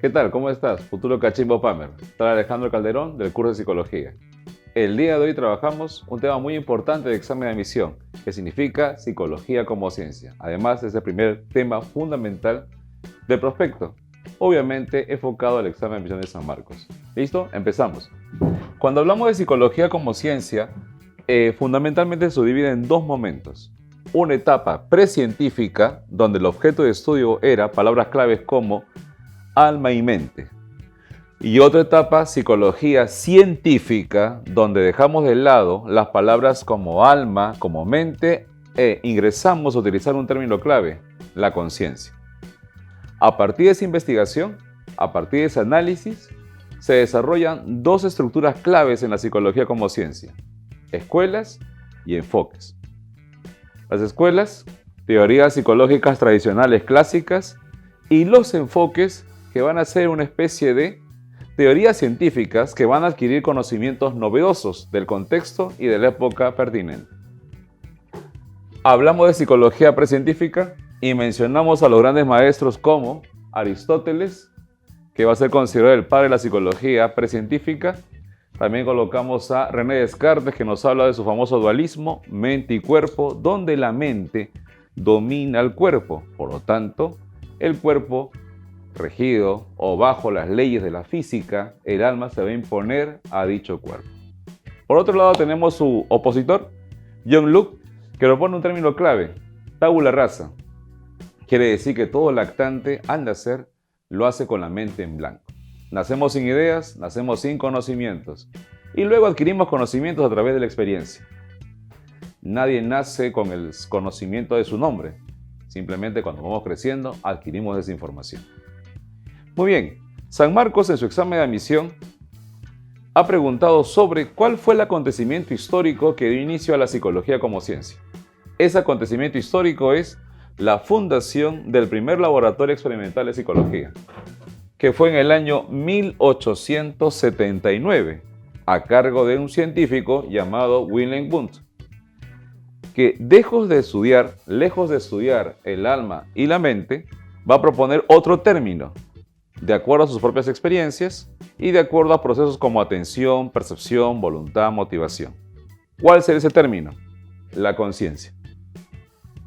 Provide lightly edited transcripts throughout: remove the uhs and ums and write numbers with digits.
¿Qué tal? ¿Cómo estás? Futuro Cachimbo Pamer. Soy Alejandro Calderón del curso de Psicología. El día de hoy trabajamos un tema muy importante de examen de admisión, que significa Psicología como ciencia. Además, es el primer tema fundamental del prospecto, obviamente enfocado al examen de admisión de San Marcos. ¿Listo? Empezamos. Cuando hablamos de Psicología como ciencia, fundamentalmente se divide en dos momentos. Una etapa precientífica, donde el objeto de estudio era palabras claves como alma y mente. Y otra etapa, psicología científica, donde dejamos de lado las palabras como alma, como mente, e ingresamos a utilizar un término clave, la conciencia. A partir de esa investigación, a partir de ese análisis, se desarrollan dos estructuras claves en la psicología como ciencia: escuelas y enfoques. Las escuelas, teorías psicológicas tradicionales clásicas, y los enfoques, que van a ser una especie de teorías científicas que van a adquirir conocimientos novedosos del contexto y de la época pertinente. Hablamos de psicología precientífica y mencionamos a los grandes maestros como Aristóteles, que va a ser considerado el padre de la psicología precientífica. También colocamos a René Descartes, que nos habla de su famoso dualismo, mente y cuerpo, donde la mente domina al cuerpo. Por lo tanto, el cuerpo, regido o bajo las leyes de la física, el alma se va a imponer a dicho cuerpo. Por otro lado, tenemos su opositor, John Locke, que propone un término clave: tabula rasa. Quiere decir que todo lactante, al nacer, lo hace con la mente en blanco. Nacemos sin ideas, nacemos sin conocimientos, y luego adquirimos conocimientos a través de la experiencia. Nadie nace con el conocimiento de su nombre. Simplemente cuando vamos creciendo, adquirimos esa información. Muy bien, San Marcos en su examen de admisión ha preguntado sobre cuál fue el acontecimiento histórico que dio inicio a la psicología como ciencia. Ese acontecimiento histórico es la fundación del primer laboratorio experimental de psicología, que fue en el año 1879, a cargo de un científico llamado Wilhelm Wundt, que lejos de estudiar el alma y la mente, va a proponer otro término, de acuerdo a sus propias experiencias y de acuerdo a procesos como atención, percepción, voluntad, motivación. ¿Cuál sería ese término? La conciencia.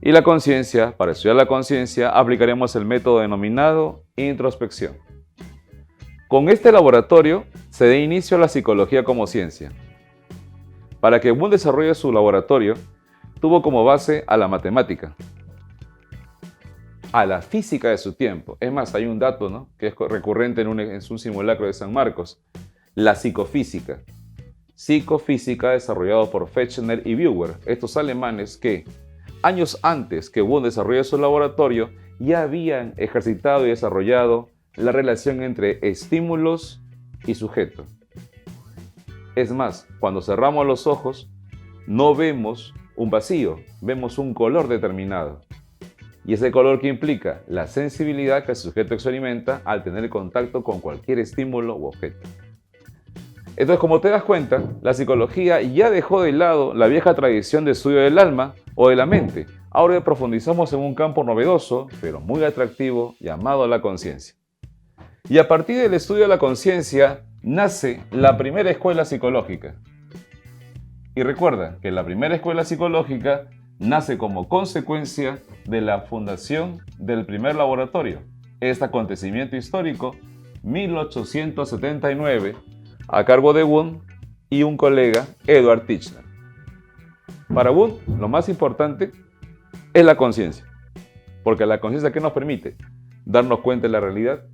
Y la conciencia, para estudiar la conciencia, aplicaremos el método denominado introspección. Con este laboratorio se da inicio a la psicología como ciencia. Para que Wundt desarrolle su laboratorio, tuvo como base a la matemática, a la física de su tiempo. Es más, hay un dato, ¿no?, que es recurrente en un simulacro de San Marcos: la psicofísica. Psicofísica desarrollado por Fechner y Bauer, estos alemanes que, años antes que Wundt desarrolle su laboratorio, ya habían ejercitado y desarrollado la relación entre estímulos y sujeto. Es más, cuando cerramos los ojos, no vemos un vacío, vemos un color determinado. Y ese color, que implica la sensibilidad que el sujeto experimenta al tener contacto con cualquier estímulo u objeto. Entonces, como te das cuenta, la psicología ya dejó de lado la vieja tradición de estudio del alma o de la mente. Ahora profundizamos en un campo novedoso, pero muy atractivo, llamado la conciencia. Y a partir del estudio de la conciencia, nace la primera escuela psicológica. Y recuerda que la primera escuela psicológica nace como consecuencia de la fundación del primer laboratorio. Este acontecimiento histórico, 1879, a cargo de Wundt y un colega, Edward Titchener. Para Wundt, lo más importante es la conciencia, porque la conciencia, ¿qué nos permite? Darnos cuenta de la realidad.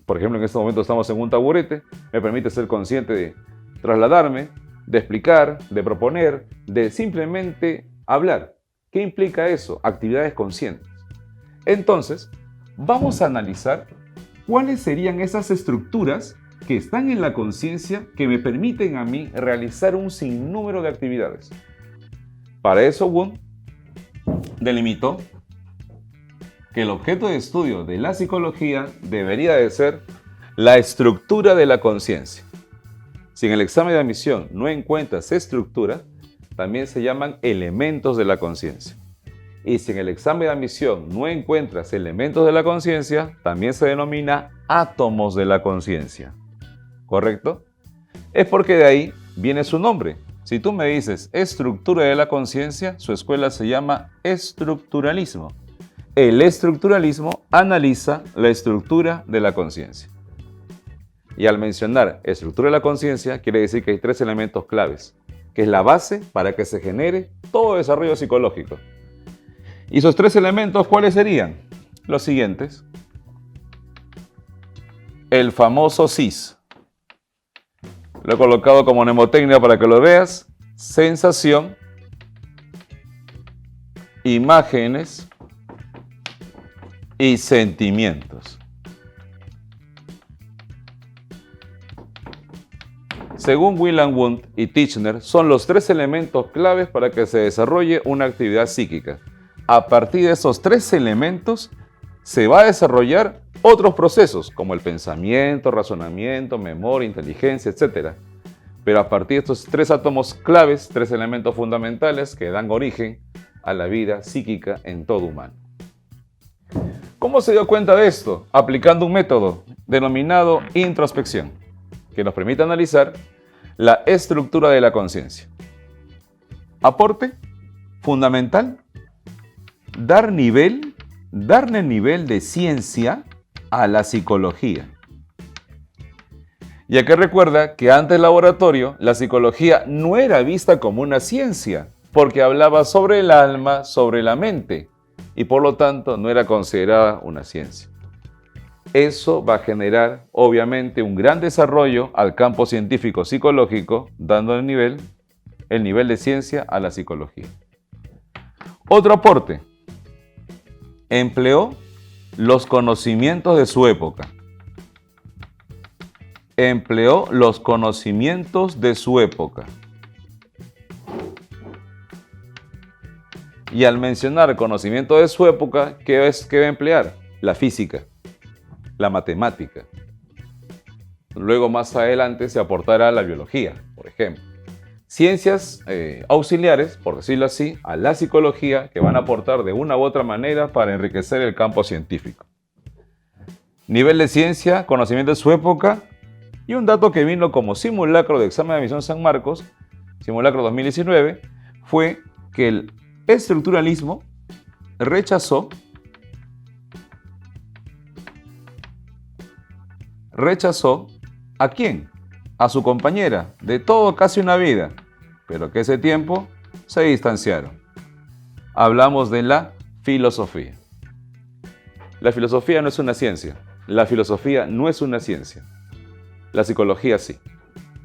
Por ejemplo, en este momento estamos en un taburete, me permite ser consciente de trasladarme, de explicar, de proponer, de simplemente hablar. ¿Qué implica eso? Actividades conscientes. Entonces, vamos a analizar cuáles serían esas estructuras que están en la conciencia que me permiten a mí realizar un sinnúmero de actividades. Para eso, Wundt delimitó que el objeto de estudio de la psicología debería de ser la estructura de la conciencia. Si en el examen de admisión no encuentras estructura, también se llaman elementos de la conciencia. Y si en el examen de admisión no encuentras elementos de la conciencia, también se denomina átomos de la conciencia. ¿Correcto? Es porque de ahí viene su nombre. Si tú me dices estructura de la conciencia, su escuela se llama estructuralismo. El estructuralismo analiza la estructura de la conciencia. Y al mencionar estructura de la conciencia, quiere decir que hay 3 elementos claves, que es la base para que se genere todo desarrollo psicológico. ¿Y esos 3 elementos cuáles serían? Los siguientes. El famoso SIS. Lo he colocado como mnemotecnia para que lo veas. Sensación, imágenes y sentimientos. Según Wilhelm Wundt y Titchener, son los 3 elementos claves para que se desarrolle una actividad psíquica. A partir de esos 3 elementos se va a desarrollar otros procesos, como el pensamiento, razonamiento, memoria, inteligencia, etc. Pero a partir de estos 3 átomos claves, 3 elementos fundamentales que dan origen a la vida psíquica en todo humano. ¿Cómo se dio cuenta de esto? Aplicando un método denominado introspección, que nos permite analizar la estructura de la conciencia. Aporte fundamental, darle nivel de ciencia a la psicología. Ya que recuerda que antes del laboratorio, la psicología no era vista como una ciencia, porque hablaba sobre el alma, sobre la mente, y por lo tanto no era considerada una ciencia. Eso va a generar, obviamente, un gran desarrollo al campo científico psicológico, dando el nivel de ciencia a la psicología. Otro aporte. Empleó los conocimientos de su época. Y al mencionar conocimiento de su época, ¿qué va a emplear? La física, la matemática. Luego, más adelante, se aportará la biología, por ejemplo. Ciencias auxiliares, por decirlo así, a la psicología, que van a aportar de una u otra manera para enriquecer el campo científico. Nivel de ciencia, conocimiento de su época, y un dato que vino como simulacro de examen de admisión San Marcos, simulacro 2019, fue que el estructuralismo rechazó ¿a quién? A su compañera, de todo casi una vida, pero que ese tiempo se distanciaron. Hablamos de la filosofía. La filosofía no es una ciencia. La filosofía no es una ciencia. La psicología sí.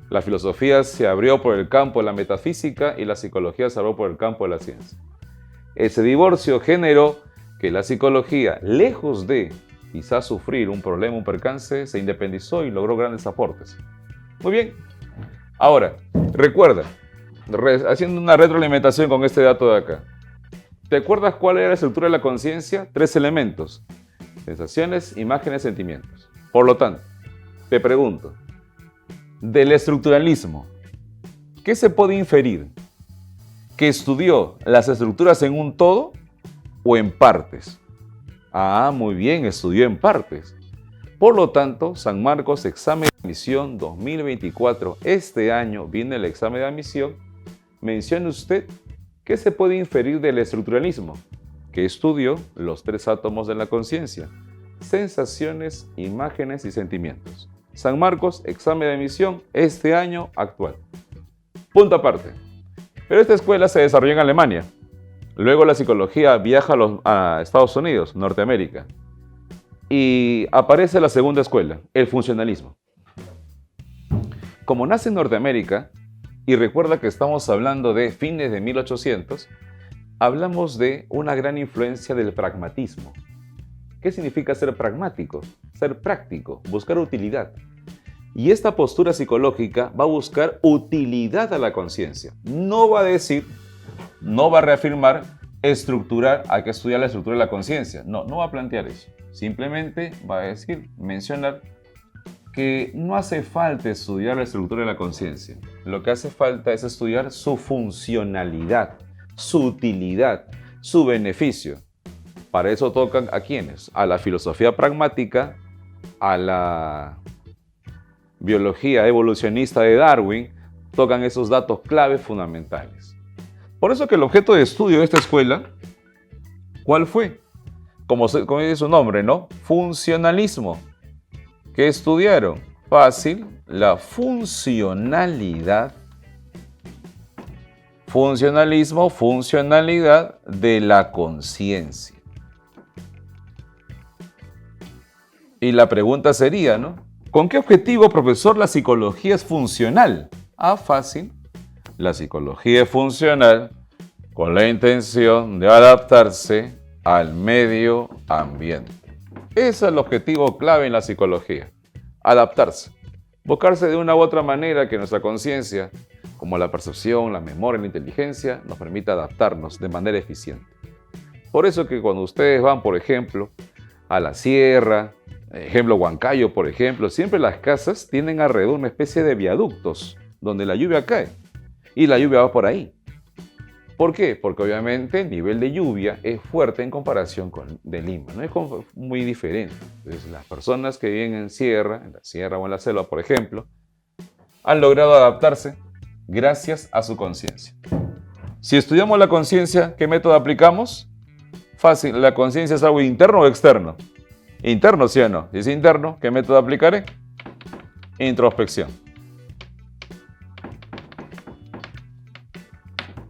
La filosofía se abrió por el campo de la metafísica y la psicología se abrió por el campo de la ciencia. Ese divorcio generó que la psicología, lejos de quizás sufrir un problema, un percance, se independizó y logró grandes aportes. Muy bien. Ahora, recuerda, haciendo una retroalimentación con este dato de acá. ¿Te acuerdas cuál era la estructura de la conciencia? 3 elementos. Sensaciones, imágenes, sentimientos. Por lo tanto, te pregunto, del estructuralismo, ¿qué se puede inferir? ¿Que estudió las estructuras en un todo o en partes? Ah, muy bien, estudió en partes. Por lo tanto, San Marcos, examen de admisión 2024, este año viene el examen de admisión. Mencione usted qué se puede inferir del estructuralismo, que estudió los 3 átomos de la conciencia, sensaciones, imágenes y sentimientos. San Marcos, examen de admisión, este año actual. Punto aparte. Pero esta escuela se desarrolló en Alemania. Luego la psicología viaja a Estados Unidos, Norteamérica. Y aparece la segunda escuela, el funcionalismo. Como nace en Norteamérica, y recuerda que estamos hablando de fines de 1800, hablamos de una gran influencia del pragmatismo. ¿Qué significa ser pragmático? Ser práctico, buscar utilidad. Y esta postura psicológica va a buscar utilidad a la conciencia. No va a reafirmar, estructurar, hay que estudiar la estructura de la conciencia. No va a plantear eso. Simplemente va a mencionar que no hace falta estudiar la estructura de la conciencia. Lo que hace falta es estudiar su funcionalidad, su utilidad, su beneficio. Para eso tocan ¿a quiénes? A la filosofía pragmática, a la biología evolucionista de Darwin, tocan esos datos claves fundamentales. Por eso que el objeto de estudio de esta escuela, ¿cuál fue? Como dice su nombre, ¿no? Funcionalismo. ¿Qué estudiaron? Fácil, la funcionalidad. Funcionalismo, funcionalidad de la conciencia. Y la pregunta sería, ¿no? ¿Con qué objetivo, profesor, la psicología es funcional? Fácil. La psicología es funcional con la intención de adaptarse al medio ambiente. Ese es el objetivo clave en la psicología. Adaptarse. Buscarse de una u otra manera que nuestra conciencia, como la percepción, la memoria, la inteligencia, nos permita adaptarnos de manera eficiente. Por eso que cuando ustedes van, por ejemplo, a la sierra, ejemplo Huancayo, por ejemplo, siempre las casas tienen alrededor una especie de viaductos donde la lluvia cae y la lluvia va por ahí. ¿Por qué? Porque obviamente el nivel de lluvia es fuerte en comparación con de Lima, ¿no? Es muy diferente. Entonces, las personas que viven en la sierra o en la selva, por ejemplo, han logrado adaptarse gracias a su conciencia. Si estudiamos la conciencia, ¿qué método aplicamos? Fácil, ¿la conciencia es algo interno o externo? Interno, ¿sí o no? Si es interno, ¿qué método aplicaré? Introspección.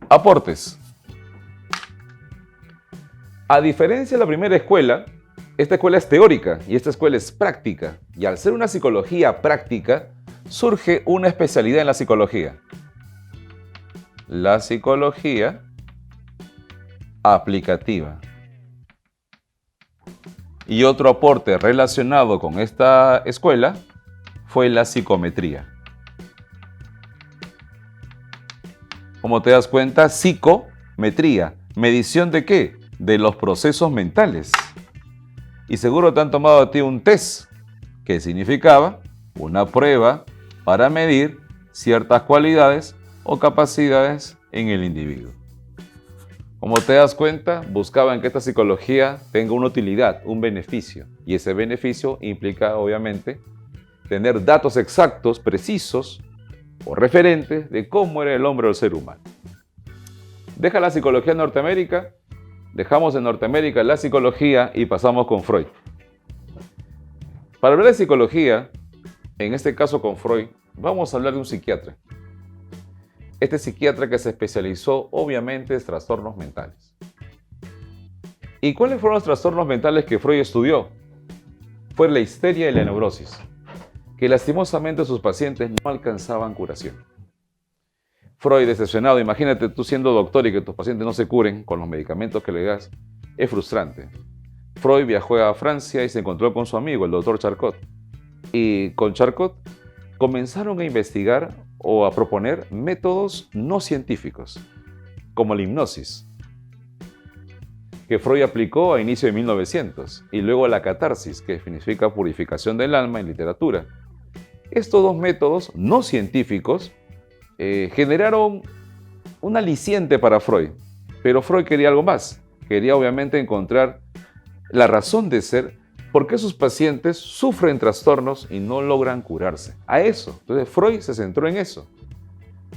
Aportes. A diferencia de la primera escuela, esta escuela es teórica y esta escuela es práctica. Y al ser una psicología práctica, surge una especialidad en la psicología. La psicología aplicativa. Y otro aporte relacionado con esta escuela fue la psicometría. Como te das cuenta, psicometría. ¿Medición de qué? De los procesos mentales. Y seguro te han tomado a ti un test, que significaba una prueba para medir ciertas cualidades o capacidades en el individuo. Como te das cuenta, buscaban que esta psicología tenga una utilidad, un beneficio. Y ese beneficio implica, obviamente, tener datos exactos, precisos o referentes de cómo era el hombre o el ser humano. Deja la psicología en Norteamérica, dejamos en Norteamérica la psicología y pasamos con Freud. Para hablar de psicología, en este caso con Freud, vamos a hablar de un psiquiatra. Este psiquiatra que se especializó obviamente en trastornos mentales. ¿Y cuáles fueron los trastornos mentales que Freud estudió? Fue la histeria y la neurosis, que lastimosamente sus pacientes no alcanzaban curación. Freud, decepcionado, imagínate tú siendo doctor y que tus pacientes no se curen con los medicamentos que le das, es frustrante. Freud viajó a Francia y se encontró con su amigo, el doctor Charcot. Y con Charcot comenzaron a investigar o a proponer métodos no científicos, como la hipnosis, que Freud aplicó a inicio de 1900, y luego la catarsis, que significa purificación del alma en literatura. Estos dos métodos no científicos generaron un aliciente para Freud, pero Freud quería algo más. Quería obviamente encontrar la razón de ser por qué sus pacientes sufren trastornos y no logran curarse. A eso. Entonces Freud se centró en eso.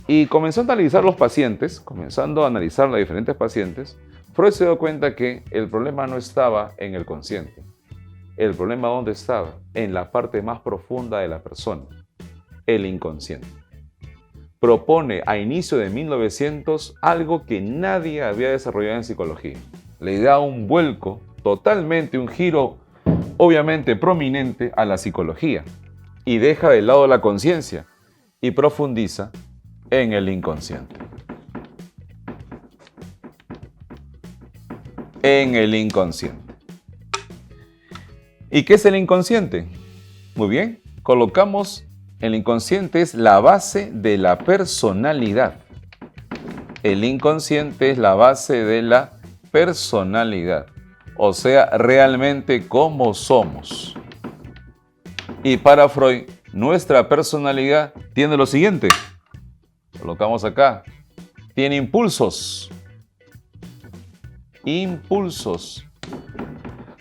Y comenzó a analizar los pacientes, comenzando a analizar a diferentes pacientes, Freud se dio cuenta que el problema no estaba en el consciente. El problema, ¿dónde estaba? En la parte más profunda de la persona, el inconsciente. Propone a inicio de 1900 algo que nadie había desarrollado en psicología. Le da un vuelco, totalmente un giro, obviamente prominente a la psicología, y deja de lado la conciencia y profundiza en el inconsciente. En el inconsciente. ¿Y qué es el inconsciente? Muy bien, colocamos el inconsciente es la base de la personalidad. El inconsciente es la base de la personalidad. O sea, realmente cómo somos. Y para Freud, nuestra personalidad tiene lo siguiente. Colocamos acá. Tiene impulsos. impulsos.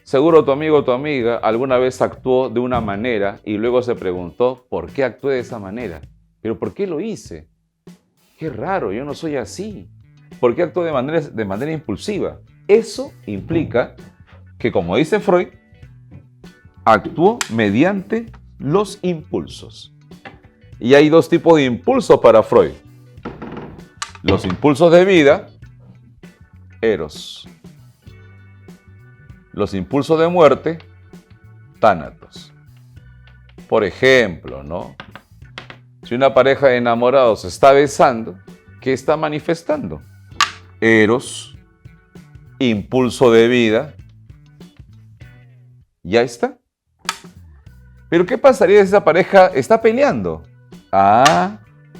Seguro tu amigo o tu amiga alguna vez actuó de una manera y luego se preguntó por qué actué de esa manera. ¿Pero por qué lo hice? Qué raro, yo no soy así. ¿Por qué actuó de manera impulsiva? Eso implica que, como dice Freud, actuó mediante los impulsos. Y hay dos tipos de impulsos para Freud. Los impulsos de vida, eros. Los impulsos de muerte, tánatos. Por ejemplo, ¿no? Si una pareja de enamorados se está besando, ¿qué está manifestando? Eros, impulso de vida. Ya está. Pero ¿qué pasaría si esa pareja está peleando?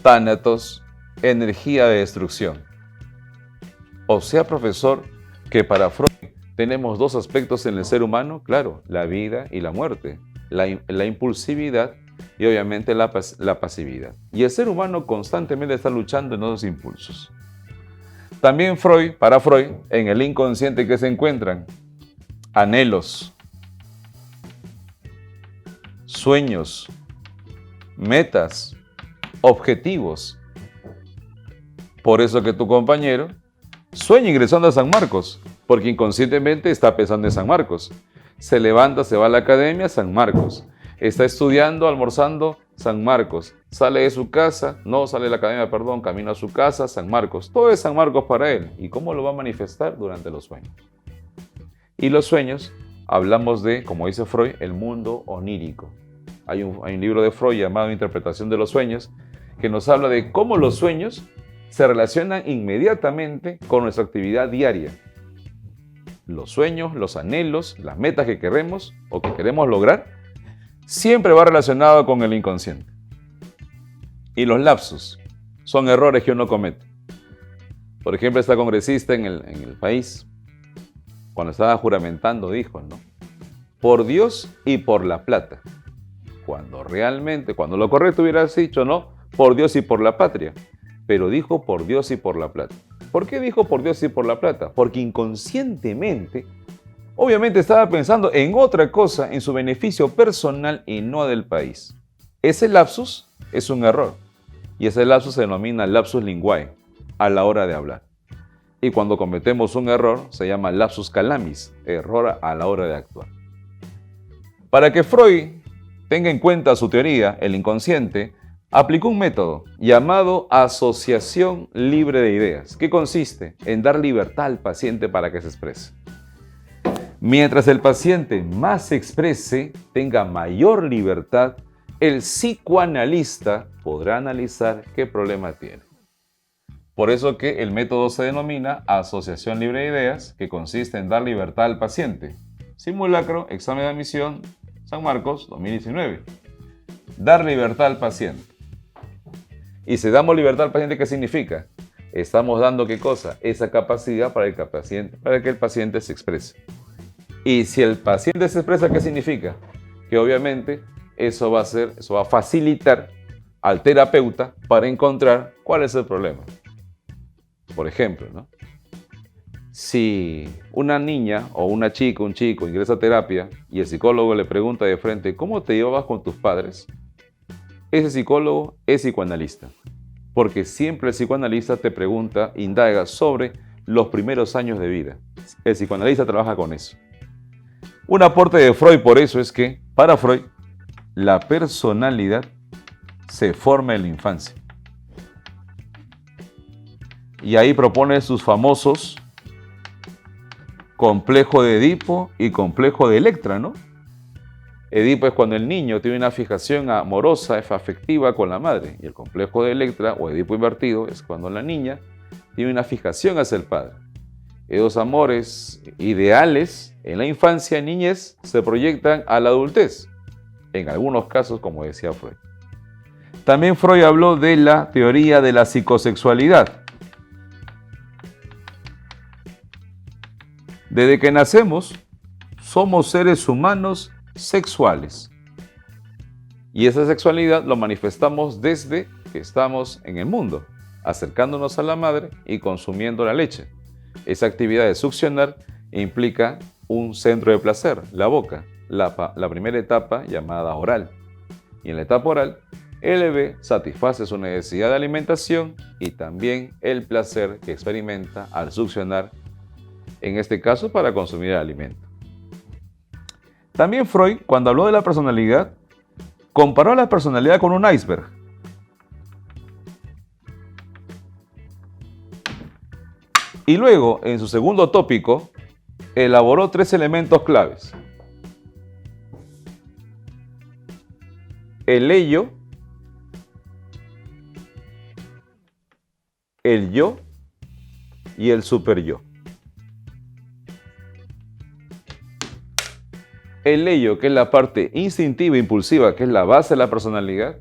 Tánatos, energía de destrucción. O sea, profesor, que para Freud tenemos dos aspectos en el ser humano, claro, la vida y la muerte, la impulsividad y obviamente la pasividad. Y el ser humano constantemente está luchando en esos impulsos. También para Freud, en el inconsciente que se encuentran anhelos, sueños, metas, objetivos. Por eso que tu compañero sueña ingresando a San Marcos, porque inconscientemente está pensando en San Marcos. Se levanta, se va a la academia, San Marcos. Está estudiando, almorzando, San Marcos. Sale de su casa, no sale de la academia, perdón, camino a su casa, San Marcos. Todo es San Marcos para él. ¿Y cómo lo va a manifestar? Durante los sueños. Y los sueños, hablamos de, como dice Freud, el mundo onírico. Hay un libro de Freud llamado Interpretación de los sueños, que nos habla de cómo los sueños se relacionan inmediatamente con nuestra actividad diaria. Los sueños, los anhelos, las metas que queremos o que queremos lograr, siempre va relacionado con el inconsciente. Y los lapsus son errores que uno comete. Por ejemplo, esta congresista en el país, cuando estaba juramentando, dijo, ¿no? Por Dios y por la plata. Cuando lo correcto hubiera dicho, no, por Dios y por la patria. Pero dijo por Dios y por la plata. ¿Por qué dijo por Dios y por la plata? Porque inconscientemente, obviamente estaba pensando en otra cosa, en su beneficio personal y no del país. Ese lapsus es un error. Y ese lapsus se denomina lapsus linguae, a la hora de hablar. Y cuando cometemos un error, se llama lapsus calamis, error a la hora de actuar. Para que Freud tenga en cuenta su teoría, el inconsciente, aplicó un método llamado asociación libre de ideas, que consiste en dar libertad al paciente para que se exprese. Mientras el paciente más se exprese, tenga mayor libertad, el psicoanalista podrá analizar qué problema tiene. Por eso que el método se denomina asociación libre de ideas, que consiste en dar libertad al paciente. Simulacro, examen de admisión, San Marcos, 2019. Dar libertad al paciente. Y si damos libertad al paciente, ¿qué significa? Estamos dando ¿qué cosa? Esa capacidad para que el paciente se exprese. Y si el paciente se expresa, ¿qué significa? Que obviamente eso va a facilitar al terapeuta para encontrar cuál es el problema. Por ejemplo, ¿no? Si una niña o una chica, un chico ingresa a terapia y el psicólogo le pregunta de frente, ¿cómo te llevabas con tus padres? Ese psicólogo es psicoanalista, porque siempre el psicoanalista te pregunta, indaga sobre los primeros años de vida. El psicoanalista trabaja con eso. Un aporte de Freud por eso es que, para Freud, la personalidad se forma en la infancia. Y ahí propone sus famosos complejo de Edipo y complejo de Electra, ¿no? Edipo es cuando el niño tiene una fijación amorosa, afectiva con la madre. Y el complejo de Electra, o Edipo invertido, es cuando la niña tiene una fijación hacia el padre. Esos amores ideales en la infancia y niñez se proyectan a la adultez. En algunos casos, como decía Freud. También Freud habló de la teoría de la psicosexualidad. Desde que nacemos, somos seres humanos sexuales. Y esa sexualidad lo manifestamos desde que estamos en el mundo, acercándonos a la madre y consumiendo la leche. Esa actividad de succionar implica un centro de placer, la boca, la primera etapa llamada oral. Y en la etapa oral, el bebé satisface su necesidad de alimentación y también el placer que experimenta al succionar, en este caso para consumir el alimento. También Freud, cuando habló de la personalidad, comparó a la personalidad con un iceberg. Y luego, en su segundo tópico, elaboró 3 elementos claves. El ello, el yo y el superyo. El ello, que es la parte instintiva e impulsiva, que es la base de la personalidad.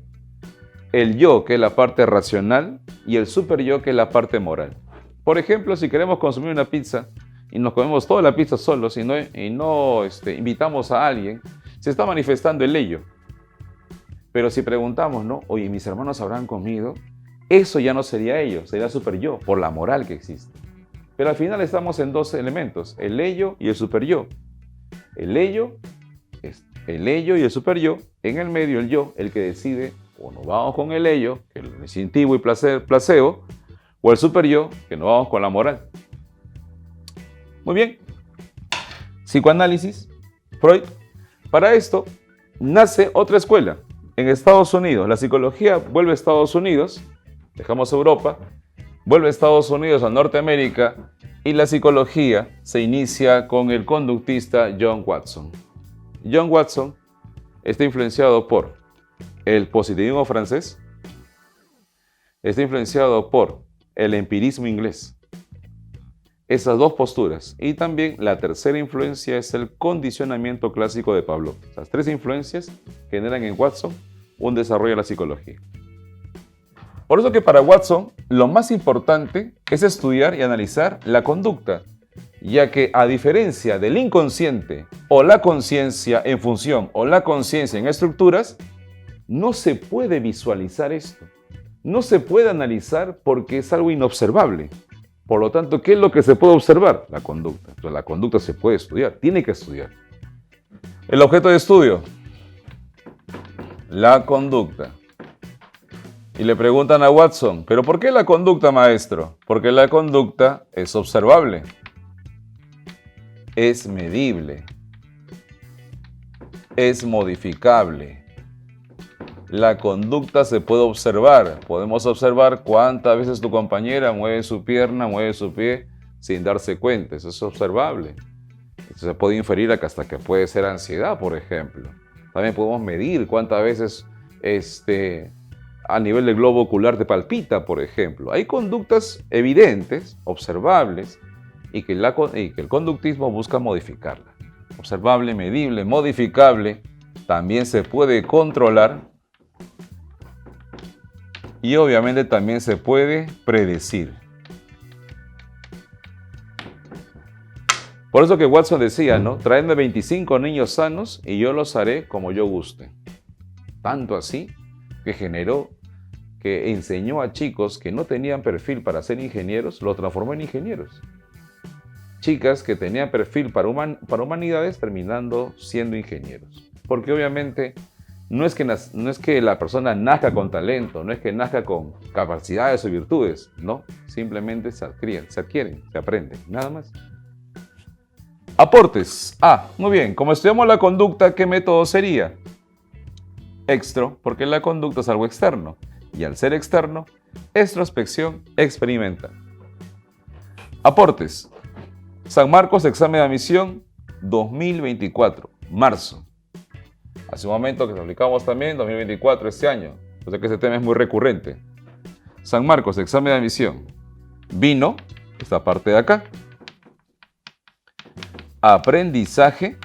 El yo, que es la parte racional. Y el superyo, que es la parte moral. Por ejemplo, si queremos consumir una pizza y nos comemos toda la pizza solos y no invitamos a alguien, se está manifestando el ello. Pero si preguntamos, ¿no? Oye, ¿mis hermanos habrán comido? Eso ya no sería ello, sería superyo, por la moral que existe. Pero al final estamos en 2 elementos, el ello y el superyo. El ello y el superyo, en el medio el yo, el que decide, o nos vamos con el ello, que es el instintivo y placebo, o el superyo, que nos vamos con la moral. Muy bien. Psicoanálisis, Freud. Para esto, nace otra escuela. En Estados Unidos, la psicología vuelve a Estados Unidos, dejamos Europa, vuelve a Estados Unidos, a Norteamérica, y la psicología se inicia con el conductista John Watson. John Watson está influenciado por el positivismo francés, está influenciado por el empirismo inglés. Esas 2 posturas. Y también la tercera influencia es el condicionamiento clásico de Pavlov. Esas 3 influencias generan en Watson un desarrollo de la psicología. Por eso que para Watson lo más importante es estudiar y analizar la conducta, ya que a diferencia del inconsciente o la conciencia en función o la conciencia en estructuras, no se puede visualizar esto. No se puede analizar porque es algo inobservable. Por lo tanto, ¿qué es lo que se puede observar? La conducta. Entonces, la conducta se puede estudiar, tiene que estudiar. El objeto de estudio, la conducta. Y le preguntan a Watson, ¿pero por qué la conducta, maestro? Porque la conducta es observable, es medible, es modificable. La conducta se puede observar. Podemos observar cuántas veces tu compañera mueve su pierna, mueve su pie sin darse cuenta. Eso es observable. Eso se puede inferir hasta que puede ser ansiedad, por ejemplo. También podemos medir cuántas veces a nivel del globo ocular te palpita, por ejemplo. Hay conductas evidentes, observables, y que el conductismo busca modificarla. Observable, medible, modificable, también se puede controlar. Y obviamente también se puede predecir. Por eso que Watson decía, ¿no? Traedme 25 niños sanos y yo los haré como yo guste. Tanto así que enseñó a chicos que no tenían perfil para ser ingenieros, los transformó en ingenieros. Chicas que tenían perfil para humanidades terminando siendo ingenieros. Porque obviamente no es que la persona nazca con talento, no es que nazca con capacidades o virtudes, no, simplemente se adquieren, se aprenden, nada más. Aportes. Muy bien, como estudiamos la conducta, ¿qué método sería? Extro, porque la conducta es algo externo, y al ser externo, extrospección experimental. Aportes. San Marcos, examen de admisión 2024, marzo. Hace un momento que lo aplicamos también, 2024, este año. O sea que ese tema es muy recurrente. San Marcos, examen de admisión. Vino, esta parte de acá. Aprendizaje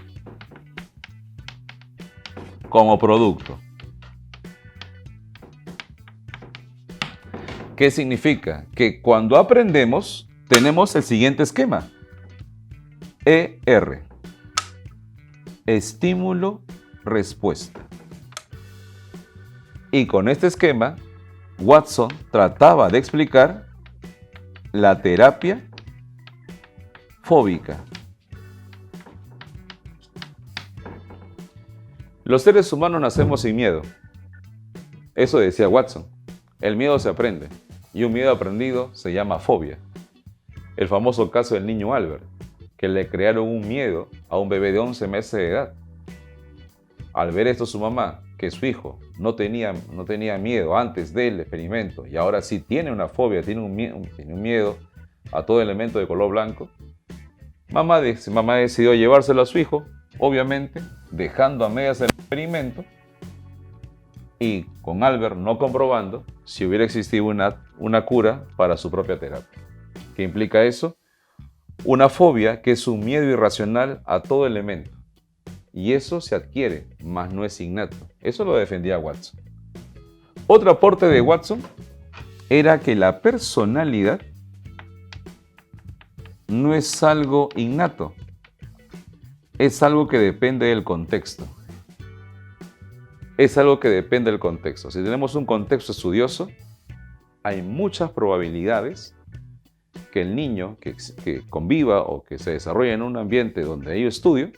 como producto. ¿Qué significa? Que cuando aprendemos, tenemos el siguiente esquema. ER. Estímulo, respuesta. Y con este esquema, Watson trataba de explicar la terapia fóbica. Los seres humanos nacemos sin miedo. Eso decía Watson. El miedo se aprende, y un miedo aprendido se llama fobia. El famoso caso del niño Albert, que le crearon un miedo a un bebé de 11 meses de edad. Al ver esto su mamá, que su hijo no tenía miedo antes del experimento y ahora sí tiene una fobia, tiene un miedo a todo elemento de color blanco, mamá decidió llevárselo a su hijo, obviamente, dejando a medias el experimento y con Albert no comprobando si hubiera existido una cura para su propia terapia. ¿Qué implica eso? Una fobia que es un miedo irracional a todo elemento. Y eso se adquiere, mas no es innato. Eso lo defendía Watson. Otro aporte de Watson era que la personalidad no es algo innato, es algo que depende del contexto. Es algo que depende del contexto. Si tenemos un contexto estudioso, hay muchas probabilidades que el niño que conviva o que se desarrolle en un ambiente donde hay estudio,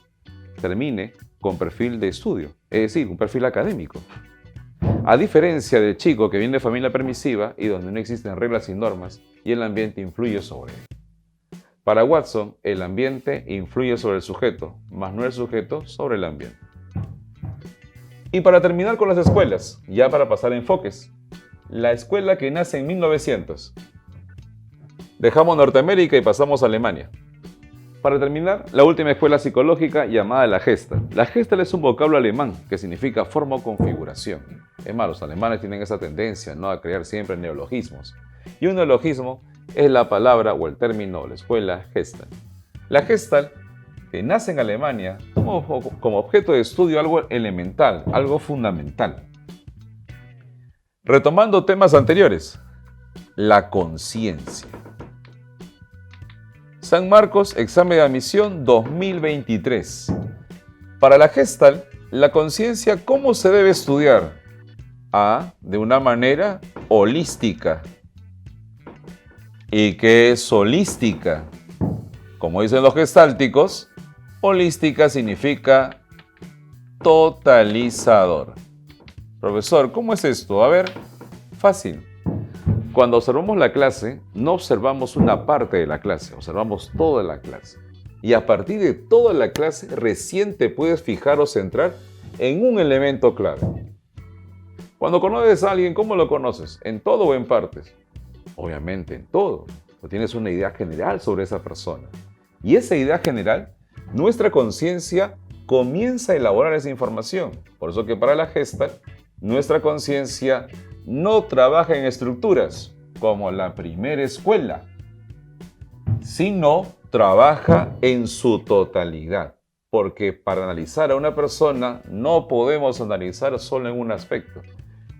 termine con perfil de estudio, es decir, un perfil académico. A diferencia del chico que viene de familia permisiva y donde no existen reglas y normas y el ambiente influye sobre él. Para Watson, el ambiente influye sobre el sujeto, más no el sujeto sobre el ambiente. Y para terminar con las escuelas, ya para pasar a enfoques, la escuela que nace en 1900. Dejamos Norteamérica y pasamos a Alemania. Para terminar, la última escuela psicológica llamada la Gestalt. La Gestalt es un vocablo alemán que significa forma o configuración. Es más, los alemanes tienen esa tendencia, ¿no?, a crear siempre neologismos. Y un neologismo es la palabra o el término o la escuela Gestalt. La Gestalt, que nace en Alemania, toma como objeto de estudio algo elemental, algo fundamental. Retomando temas anteriores, la conciencia. San Marcos, examen de admisión 2023. Para la Gestalt, la conciencia, ¿cómo se debe estudiar? A, de una manera holística. ¿Y qué es holística? Como dicen los gestálticos, holística significa totalizador. Profesor, ¿cómo es esto? A ver, fácil. Cuando observamos la clase, no observamos una parte de la clase, observamos toda la clase. Y a partir de toda la clase, recién te puedes fijar o centrar en un elemento clave. Cuando conoces a alguien, ¿cómo lo conoces? ¿En todo o en partes? Obviamente en todo. O tienes una idea general sobre esa persona. Y esa idea general, nuestra conciencia comienza a elaborar esa información. Por eso que para la Gestalt, nuestra conciencia no trabaja en estructuras como la primera escuela, sino trabaja en su totalidad. Porque para analizar a una persona no podemos analizar solo en un aspecto,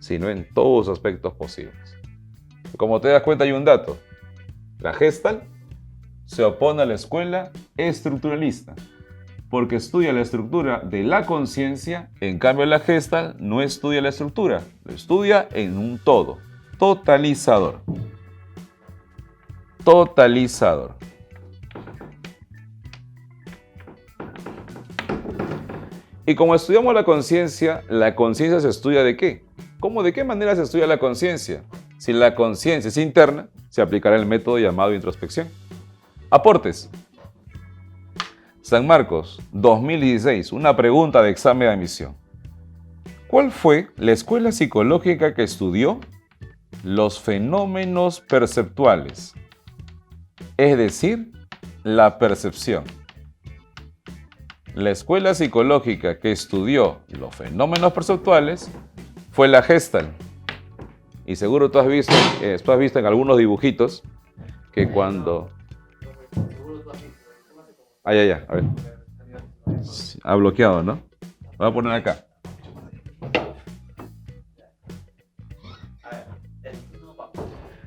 sino en todos los aspectos posibles. Como te das cuenta, hay un dato. La Gestalt se opone a la escuela estructuralista, porque estudia la estructura de la conciencia. En cambio, la Gestalt no estudia la estructura, lo estudia en un todo. Totalizador. Totalizador. Y como estudiamos la conciencia se estudia ¿de qué? ¿Cómo, de qué manera se estudia la conciencia? Si la conciencia es interna, se aplicará el método llamado introspección. Aportes. San Marcos, 2016, una pregunta de examen de admisión. ¿Cuál fue la escuela psicológica que estudió los fenómenos perceptuales? Es decir, la percepción. La escuela psicológica que estudió los fenómenos perceptuales fue la Gestalt. Y seguro tú has visto en algunos dibujitos que cuando... a ver. Ha bloqueado, ¿no? Lo voy a poner acá.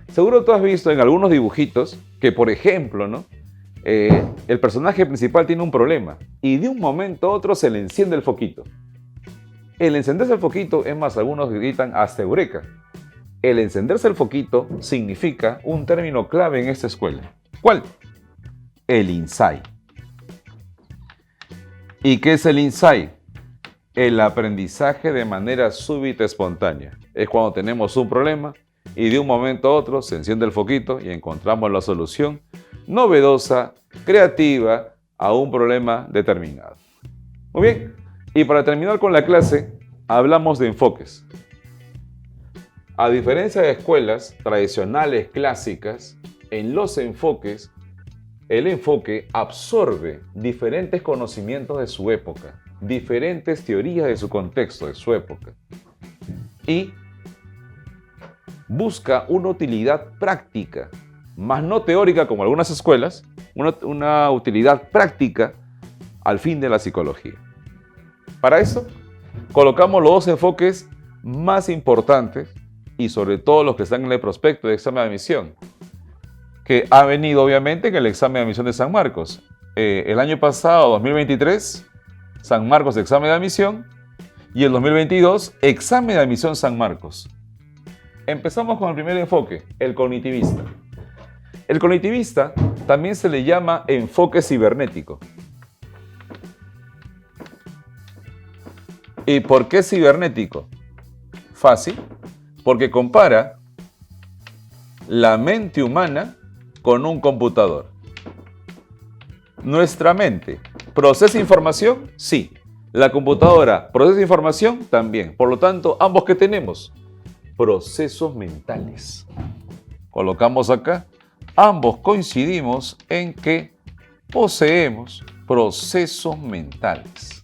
Seguro tú has visto en algunos dibujitos que, por ejemplo, ¿no?, el personaje principal tiene un problema y de un momento a otro se le enciende el foquito. El encenderse el foquito, es más, algunos gritan hasta eureka. El encenderse el foquito significa un término clave en esta escuela. ¿Cuál? el insight. ¿Y qué es el insight? El aprendizaje de manera súbita y espontánea. Es cuando tenemos un problema y de un momento a otro se enciende el foquito y encontramos la solución novedosa, creativa a un problema determinado. Muy bien, y para terminar con la clase, hablamos de enfoques. A diferencia de escuelas tradicionales clásicas, en los enfoques, el enfoque absorbe diferentes conocimientos de su época, diferentes teorías de su contexto, de su época, y busca una utilidad práctica, más no teórica como algunas escuelas, una utilidad práctica al fin de la psicología. Para eso, colocamos los dos enfoques más importantes y sobre todo los que están en el prospecto de examen de admisión, que ha venido obviamente en el examen de admisión de San Marcos. El año pasado, 2023, San Marcos examen de admisión y el 2022, examen de admisión San Marcos. Empezamos con el primer enfoque, el cognitivista. El cognitivista también se le llama enfoque cibernético. ¿Y por qué cibernético? Fácil, porque compara la mente humana con un computador. Nuestra mente procesa información, sí. La computadora procesa información, también. Por lo tanto, ambos que tenemos, procesos mentales. Colocamos acá, ambos coincidimos en que poseemos procesos mentales.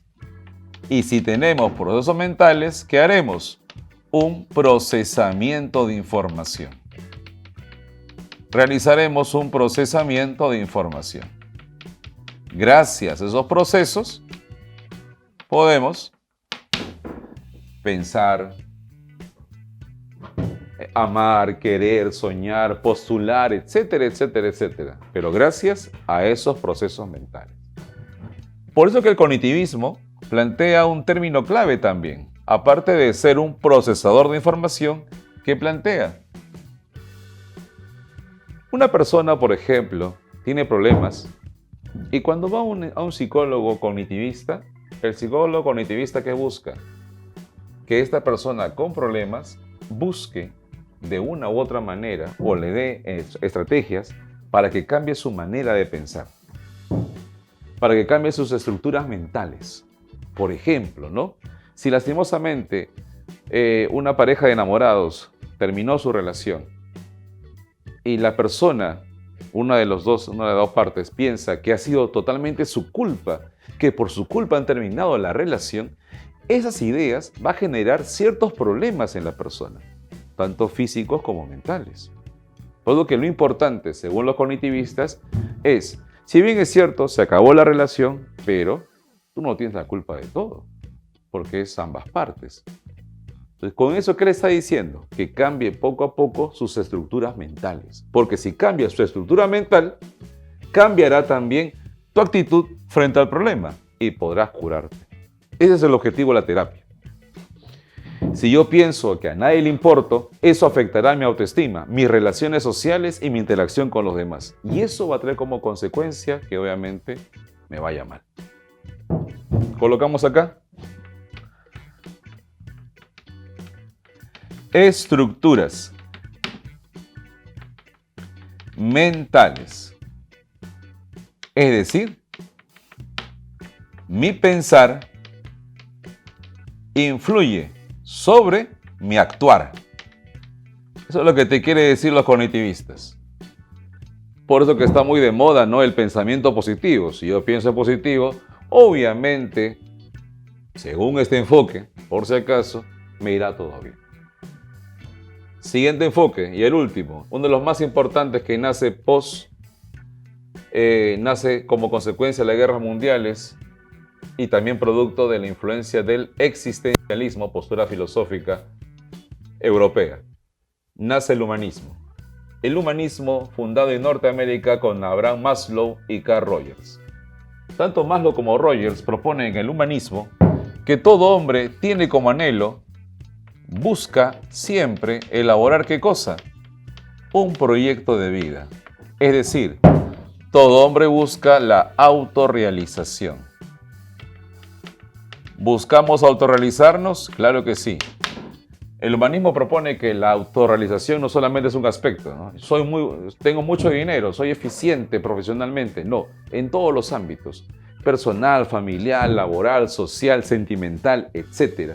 Y si tenemos procesos mentales, ¿qué haremos? Un procesamiento de información. Realizaremos un procesamiento de información. Gracias a esos procesos, podemos pensar, amar, querer, soñar, postular, etcétera, etcétera, etcétera. Pero gracias a esos procesos mentales. Por eso que el cognitivismo plantea un término clave también, aparte de ser un procesador de información, que plantea. Una persona, por ejemplo, tiene problemas y cuando va a un psicólogo cognitivista, el psicólogo cognitivista ¿qué busca? Que esta persona con problemas busque de una u otra manera o le dé estrategias para que cambie su manera de pensar, para que cambie sus estructuras mentales. Por ejemplo, ¿no? Si lastimosamente una pareja de enamorados terminó su relación y la persona, una de las dos partes, piensa que ha sido totalmente su culpa, que por su culpa han terminado la relación, esas ideas van a generar ciertos problemas en la persona, tanto físicos como mentales. Por lo que lo importante, según los cognitivistas, es, si bien es cierto, se acabó la relación, pero tú no tienes la culpa de todo, porque es ambas partes. Entonces, con eso, ¿qué le está diciendo? Que cambie poco a poco sus estructuras mentales. Porque si cambia su estructura mental, cambiará también tu actitud frente al problema y podrás curarte. Ese es el objetivo de la terapia. Si yo pienso que a nadie le importo, eso afectará mi autoestima, mis relaciones sociales y mi interacción con los demás. Y eso va a traer como consecuencia que obviamente me vaya mal. Colocamos acá. Estructuras mentales. Es decir, mi pensar influye sobre mi actuar. Eso es lo que te quiere decir los cognitivistas. Por eso que está muy de moda, ¿no? El pensamiento positivo. Si yo pienso positivo, obviamente, según este enfoque, por si acaso, me irá todo bien. Siguiente enfoque, y el último, uno de los más importantes que nace como consecuencia de las guerras mundiales y también producto de la influencia del existencialismo, postura filosófica europea. Nace el humanismo. El humanismo fundado en Norteamérica con Abraham Maslow y Carl Rogers. Tanto Maslow como Rogers proponen en el humanismo que todo hombre tiene como anhelo, busca siempre elaborar ¿qué cosa? Un proyecto de vida. Es decir, Todo hombre busca la autorrealización. ¿Buscamos autorrealizarnos? Claro que sí. El humanismo propone que la autorrealización no solamente es un aspecto, ¿no? Tengo mucho dinero, soy eficiente profesionalmente. No, en todos los ámbitos. Personal, familiar, laboral, social, sentimental, etc.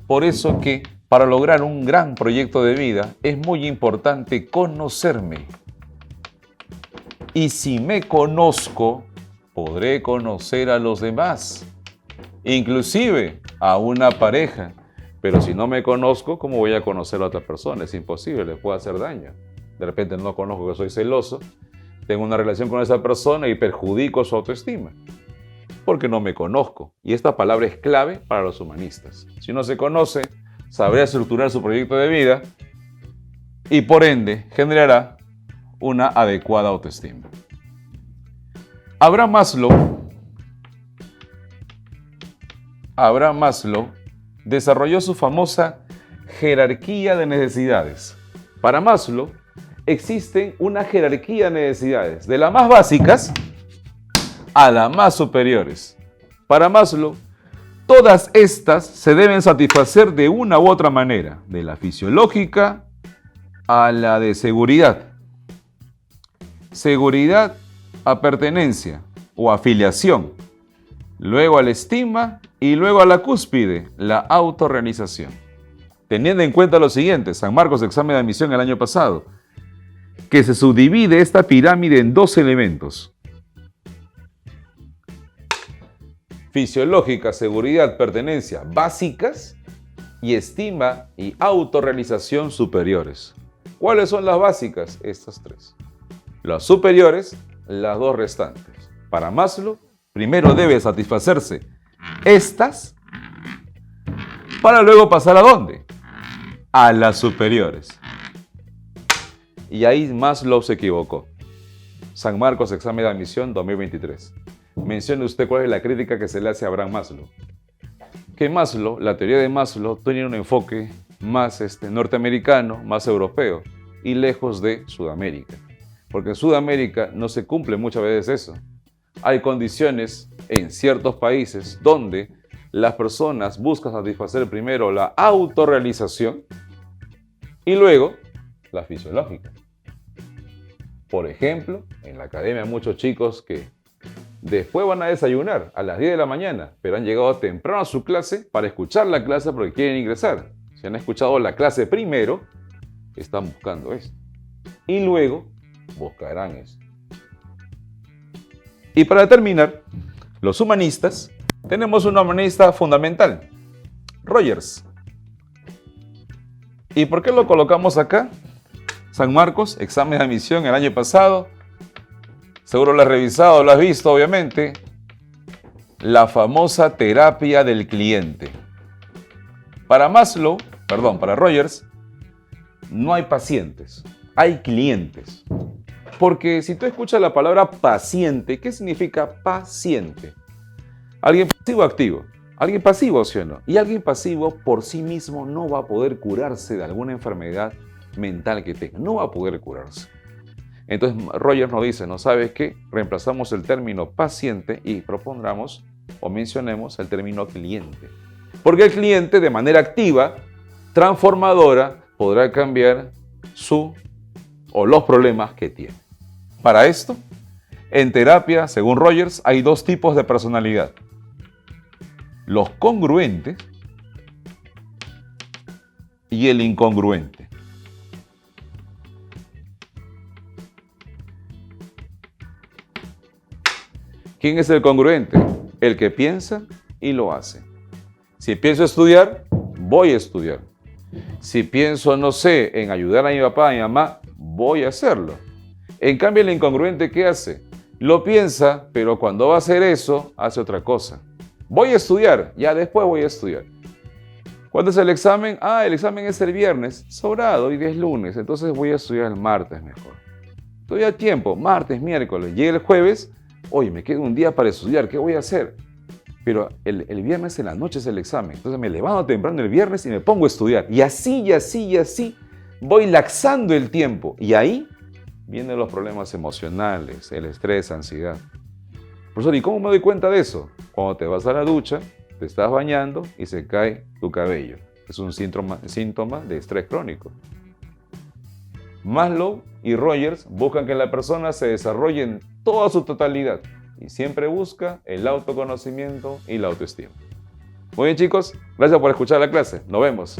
Por eso que para lograr un gran proyecto de vida es muy importante conocerme. Y si me conozco, podré conocer a los demás, inclusive a una pareja. Pero si no me conozco, ¿cómo voy a conocer a otra persona? Es imposible, le puedo hacer daño. De repente no conozco que soy celoso, tengo una relación con esa persona y perjudico su autoestima, porque no me conozco. Y esta palabra es clave para los humanistas. Si uno se conoce, sabrá estructurar su proyecto de vida y por ende generará una adecuada autoestima. Abraham Maslow desarrolló su famosa jerarquía de necesidades. Para Maslow existen una jerarquía de necesidades, de las más básicas a las más superiores. Para Maslow, todas estas se deben satisfacer de una u otra manera, de la fisiológica a la de seguridad. Seguridad a pertenencia o afiliación, luego a la estima y luego a la cúspide, la autorrealización. Teniendo en cuenta lo siguiente, San Marcos, examen de admisión el año pasado, que se subdivide esta pirámide en dos elementos: fisiológica, seguridad, pertenencia básicas y estima y autorrealización superiores. ¿Cuáles son las básicas? Estas tres. Las superiores, las dos restantes. Para Maslow, primero debe satisfacerse estas para luego pasar ¿a dónde? A las superiores. Y ahí Maslow se equivocó. San Marcos, examen de admisión 2023. Mencione usted cuál es la crítica que se le hace a Abraham Maslow. Que Maslow, la teoría de Maslow, tiene un enfoque más norteamericano, más europeo y lejos de Sudamérica. Porque en Sudamérica no se cumple muchas veces eso. Hay condiciones en ciertos países donde las personas buscan satisfacer primero la autorrealización y luego la fisiológica. Por ejemplo, en la academia hay muchos chicos que después van a desayunar a las 10 de la mañana, pero han llegado temprano a su clase para escuchar la clase porque quieren ingresar. Si han escuchado la clase primero, están buscando esto. Y luego buscarán esto. Y para terminar, los humanistas, tenemos un humanista fundamental, Rogers. ¿Y por qué lo colocamos acá? San Marcos, examen de admisión el año pasado. Seguro lo has revisado, lo has visto, obviamente. La famosa terapia del cliente. Para Rogers, no hay pacientes, hay clientes. Porque si tú escuchas la palabra paciente, ¿qué significa paciente? Alguien pasivo o activo. Alguien pasivo, ¿sí o no? Y alguien pasivo por sí mismo no va a poder curarse de alguna enfermedad mental que tenga. No va a poder curarse. Entonces Rogers nos dice, ¿no sabes qué? Reemplazamos el término paciente y propondremos o mencionemos el término cliente. Porque el cliente de manera activa, transformadora, podrá cambiar los problemas que tiene. Para esto, en terapia, según Rogers, hay dos tipos de personalidad. Los congruentes y el incongruente. ¿Quién es el congruente? El que piensa y lo hace. Si pienso estudiar, voy a estudiar. Si pienso, no sé, en ayudar a mi papá, a mi mamá, voy a hacerlo. En cambio, el incongruente, ¿qué hace? Lo piensa, pero cuando va a hacer eso, hace otra cosa. Voy a estudiar, ya después voy a estudiar. ¿Cuándo es el examen? El examen es el viernes, sobrado, hoy es lunes, entonces voy a estudiar el martes mejor. Estoy a tiempo, martes, miércoles, llega el jueves, oye, me queda un día para estudiar, ¿qué voy a hacer? Pero el viernes en la noche es el examen, entonces me levanto temprano el viernes y me pongo a estudiar. Y así voy laxando el tiempo. Y ahí vienen los problemas emocionales, el estrés, ansiedad. Profesor, ¿y cómo me doy cuenta de eso? Cuando te vas a la ducha, te estás bañando y se cae tu cabello. Es un síntoma de estrés crónico. Maslow y Rogers buscan que la persona se desarrolle en toda su totalidad y siempre busca el autoconocimiento y la autoestima. Muy bien, chicos, gracias por escuchar la clase. Nos vemos.